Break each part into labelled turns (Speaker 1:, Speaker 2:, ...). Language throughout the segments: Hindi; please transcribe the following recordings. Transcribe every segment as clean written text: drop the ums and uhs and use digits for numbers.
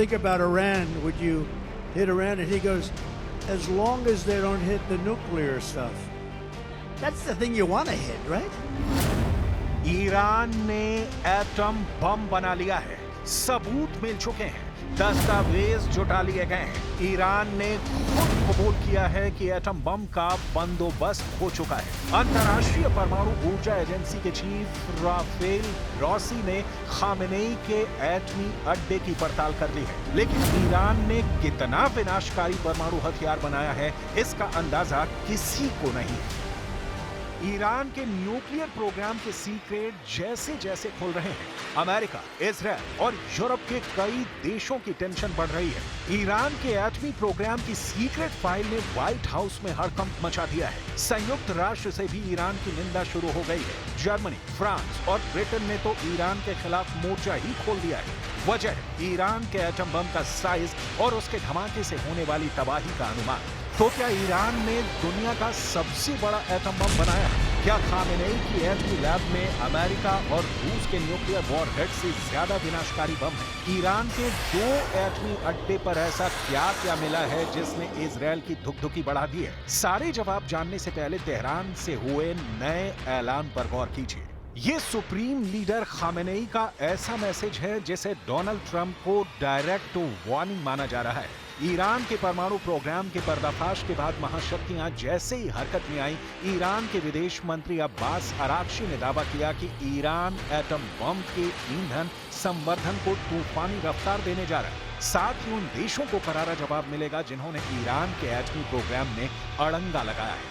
Speaker 1: think about Iran, would you hit Iran? And he goes, as long as they don't hit the nuclear stuff. That's the thing you want to hit, right?
Speaker 2: Iran ने एटम बम बना लिया है, सबूत मिल चुके हैं, दस्तावेज जुटा लिए गए हैं। ईरान ने खुद कबूल किया है कि एटम बम का बंदोबस्त हो चुका है। अंतर्राष्ट्रीय परमाणु ऊर्जा एजेंसी के चीफ राफेल ग्रॉसी ने खामेनेई के एटमी अड्डे की पड़ताल कर ली है, लेकिन ईरान ने कितना विनाशकारी परमाणु हथियार बनाया है, इसका अंदाजा किसी को नहीं है। ईरान के न्यूक्लियर प्रोग्राम के सीक्रेट जैसे जैसे खुल रहे हैं, अमेरिका, इजराइल और यूरोप के कई देशों की टेंशन बढ़ रही है। ईरान के एटमी प्रोग्राम की सीक्रेट फाइल ने व्हाइट हाउस में हड़कंप मचा दिया है। संयुक्त राष्ट्र से भी ईरान की निंदा शुरू हो गई है। जर्मनी, फ्रांस और ब्रिटेन ने तो ईरान के खिलाफ मोर्चा ही खोल दिया है। वजह है ईरान के एटम बम का साइज और उसके धमाके से होने वाली तबाही का अनुमान। तो क्या ईरान ने दुनिया का सबसे बड़ा एटम बम बनाया है? क्या खामेनेई की एटमी लैब में अमेरिका और रूस के न्यूक्लियर वॉरहेड से ज्यादा विनाशकारी बम है? ईरान के 2 एटमी अड्डे पर ऐसा क्या क्या मिला है जिसने इजरायल की धुकधुकी बढ़ा दी है? सारे जवाब जानने से पहले तेहरान से हुए नए ऐलान पर गौर कीजिए। ये सुप्रीम लीडर खामेनेई का ऐसा मैसेज है जिसे डोनाल्ड ट्रंप को डायरेक्ट वार्निंग माना जा रहा है। ईरान के परमाणु प्रोग्राम के पर्दाफाश के बाद महाशक्तियां जैसे ही हरकत में आई, ईरान के विदेश मंत्री अब्बास अराक्ची ने दावा किया कि ईरान एटम बम के ईंधन संवर्धन को तूफानी रफ्तार देने जा रहा है। साथ ही उन देशों को करारा जवाब मिलेगा जिन्होंने ईरान के एटमी प्रोग्राम में अड़ंगा लगाया है।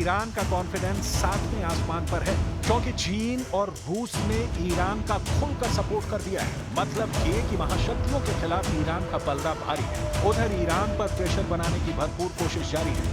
Speaker 2: ईरान का कॉन्फिडेंस 7वें आसमान पर है क्योंकि चीन और रूस ने ईरान का खुलकर सपोर्ट कर दिया है। मतलब ये कि महाशक्तियों के खिलाफ ईरान का पलड़ा भारी है। उधर ईरान पर प्रेशर बनाने की भरपूर कोशिश जारी है।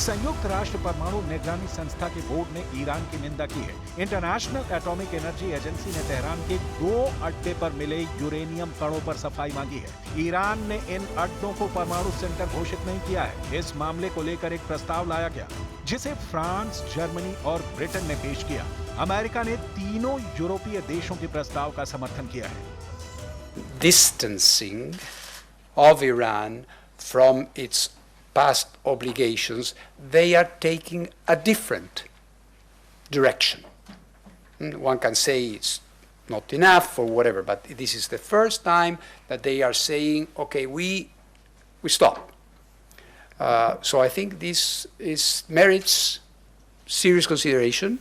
Speaker 2: संयुक्त राष्ट्र परमाणु निगरानी संस्था के बोर्ड ने ईरान की निंदा की है। इंटरनेशनल एटॉमिक एनर्जी एजेंसी ने तेहरान के 2 अड्डे पर मिले यूरेनियम कणों पर सफाई मांगी है। ईरान ने इन अड्डों को परमाणु सेंटर घोषित नहीं किया है। इस मामले को लेकर एक प्रस्ताव लाया गया जिसे फ्रांस, जर्मनी और ब्रिटेन ने पेश किया। अमेरिका ने तीनों यूरोपीय देशों के प्रस्ताव का समर्थन किया है।
Speaker 3: Distancing of Iran from its past obligations, they are taking a different direction. One can say it's not enough or whatever, but this is the first time that they are saying, okay, we stop. So I think this merits serious consideration.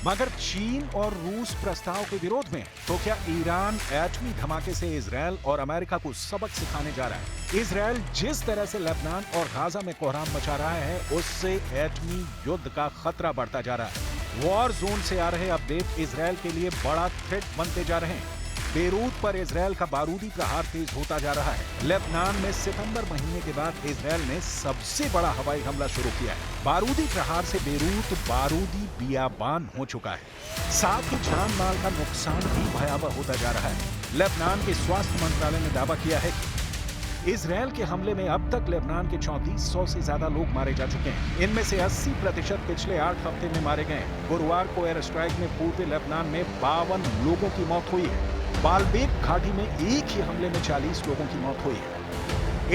Speaker 2: मगर चीन और रूस प्रस्ताव के विरोध में, तो क्या ईरान एटमी धमाके से इजरायल और अमेरिका को सबक सिखाने जा रहा है? इजरायल जिस तरह से लेबनान और गाजा में कोहराम मचा रहा है, उससे एटमी युद्ध का खतरा बढ़ता जा रहा है। वॉर जोन से आ रहे अपडेट इजरायल के लिए बड़ा थ्रेट बनते जा रहे हैं। बेरूत पर इजरायल का बारूदी प्रहार तेज होता जा रहा है। लेबनान में सितंबर महीने के बाद इजरायल ने सबसे बड़ा हवाई हमला शुरू किया है। बारूदी प्रहार से बेरूत बारूदी बियाबान हो चुका है। साथ ही जान माल का नुकसान भी भयावह होता जा रहा है। लेबनान के स्वास्थ्य मंत्रालय ने दावा किया है कि इजरायल के हमले में अब तक लेबनान के 3400 से ज्यादा लोग मारे जा चुके हैं। इनमें से 80% पिछले 8 हफ्ते में मारे गए हैं। गुरुवार को एयर स्ट्राइक में पूर्वी लेबनान में 52 लोगों की मौत हुई है। बालबेक घाटी में एक ही हमले में 40 लोगों की मौत हुई है।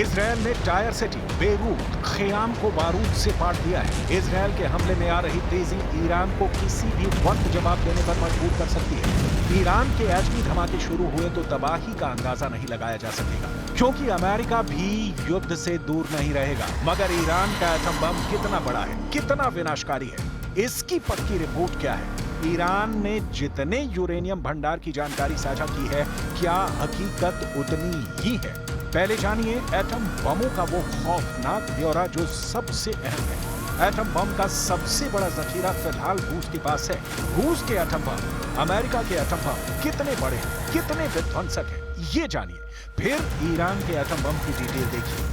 Speaker 2: इजरायल ने टायर सिटी बेरूत ख़याम को बारूद से पाट दिया है। इजरायल के हमले में आ रही तेजी ईरान को किसी भी वक्त जवाब देने पर मजबूर कर सकती है। ईरान के एटमी धमाके शुरू हुए तो तबाही का अंदाजा नहीं लगाया जा सकेगा, क्योंकि अमेरिका भी युद्ध से दूर नहीं रहेगा। मगर ईरान का एटम बम कितना बड़ा है, कितना विनाशकारी है, इसकी पक्की रिपोर्ट क्या है? ईरान ने जितने यूरेनियम भंडार की जानकारी साझा की है, क्या हकीकत उतनी ही है? पहले जानिए एटम बमों का वो खौफनाक ब्यौरा जो सबसे अहम है। एटम बम का सबसे बड़ा जखीरा फिलहाल रूस के पास है। रूस के एटम बम, अमेरिका के एटम बम कितने बड़े हैं, कितने विध्वंसक हैं, ये जानिए। फिर ईरान के एटम बम की डिटेल देखिए।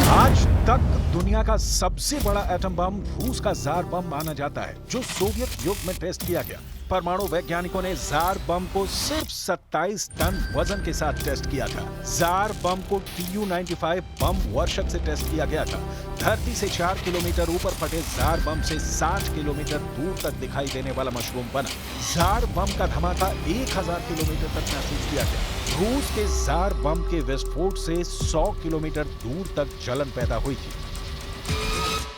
Speaker 2: आज तक दुनिया का सबसे बड़ा एटम बम रूस का जार बम माना जाता है, जो सोवियत युग में टेस्ट किया गया। परमाणु वैज्ञानिकों ने जार बम को सिर्फ 27 टन वजन के साथ टेस्ट किया था। जार बम को Tu-95 बम वर्षक से टेस्ट किया गया था। धरती से 4 किलोमीटर ऊपर फटे जार बम से 60 किलोमीटर दूर तक दिखाई देने वाला मशरूम बना। जार बम का धमाका 1000 किलोमीटर तक महसूस किया गया। रूस के जार बम के विस्फोट से 100 किलोमीटर दूर तक जलन पैदा हुई थी।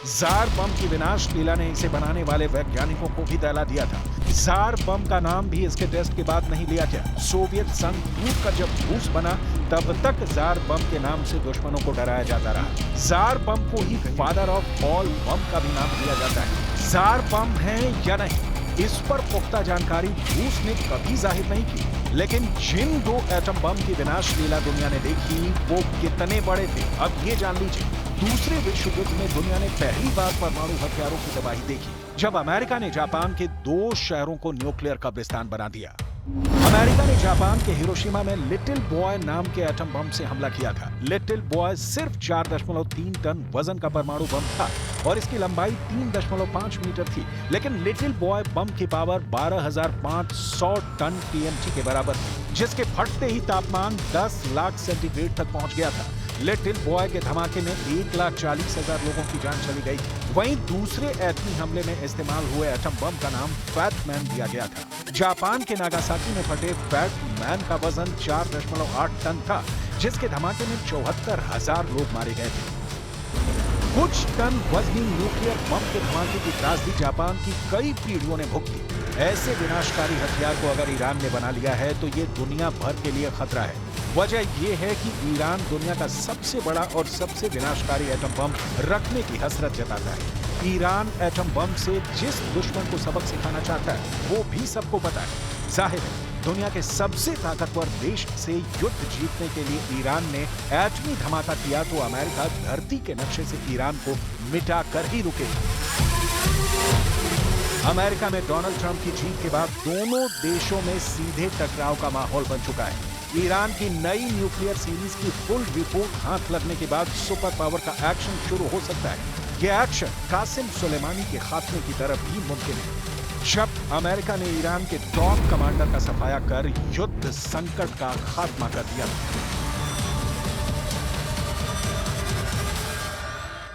Speaker 2: जार बम की विनाश लीला ने इसे बनाने वाले वैज्ञानिकों को भी दहला दिया था। जार बम का नाम भी इसके टेस्ट के बाद नहीं लिया गया। सोवियत संघ टूटकर जब रूस बना, तब तक जार बम के नाम से दुश्मनों को डराया जाता रहा। जार बम को ही फादर ऑफ ऑल बम का भी नाम दिया जाता है। जार बम है या नहीं, इस पर पुख्ता जानकारी रूस ने कभी जाहिर नहीं की, लेकिन जिन 2 एटम बम की विनाश लीला दुनिया ने देखी, वो कितने बड़े थे, अब ये जान लीजिए। दूसरे विश्व युद्ध में दुनिया ने पहली बार परमाणु हथियारों की तबाही देखी, जब अमेरिका ने जापान के 2 शहरों को न्यूक्लियर कब्रिस्तान बना दिया। अमेरिका ने जापान के हिरोशिमा में लिटिल बॉय नाम के एटम बम से हमला किया था। लिटिल बॉय सिर्फ 4.3 टन वजन का परमाणु बम था और इसकी लंबाई 3.5 मीटर थी, लेकिन लिटिल बॉय बम की पावर 12,500 टन TNT के बराबर थी, जिसके फटते ही तापमान 10 लाख सेंटीग्रेड तक पहुंच गया था। लिटिल बॉय के धमाके में 1,40,000 लोगों की जान चली गई थी। वहीं दूसरे एटमी हमले में इस्तेमाल हुए एटम बम का नाम फैट मैन दिया गया था। जापान के नागासाकी में फटे फैट मैन का वजन 4.8 टन था, जिसके धमाके में 74,000 लोग मारे गए थे। कुछ टन वजनी न्यूक्लियर बम के धमाके की त्रासदी जापान की कई पीढ़ियों ने भुगती। ऐसे विनाशकारी हथियार को अगर ईरान ने बना लिया है, तो ये दुनिया भर के लिए खतरा है। वजह यह है कि ईरान दुनिया का सबसे बड़ा और सबसे विनाशकारी एटम बम रखने की हसरत जताता है। ईरान एटम बम से जिस दुश्मन को सबक सिखाना चाहता है, वो भी सबको पता है। जाहिर है, दुनिया के सबसे ताकतवर देश से युद्ध जीतने के लिए ईरान ने एटमी धमाका किया, तो अमेरिका धरती के नक्शे से ईरान को मिटा कर ही रुकेगा। अमेरिका में डोनाल्ड ट्रंप की जीत के बाद दोनों देशों में सीधे टकराव का माहौल बन चुका है। ईरान की नई न्यूक्लियर सीरीज की फुल रिपोर्ट हाथ लगने के बाद सुपर पावर का एक्शन शुरू हो सकता है। यह एक्शन कासिम सुलेमानी के खात्मे की तरफ भी मुमकिन है। जब अमेरिका ने ईरान के टॉप कमांडर का सफाया कर युद्ध संकट का खात्मा कर दिया।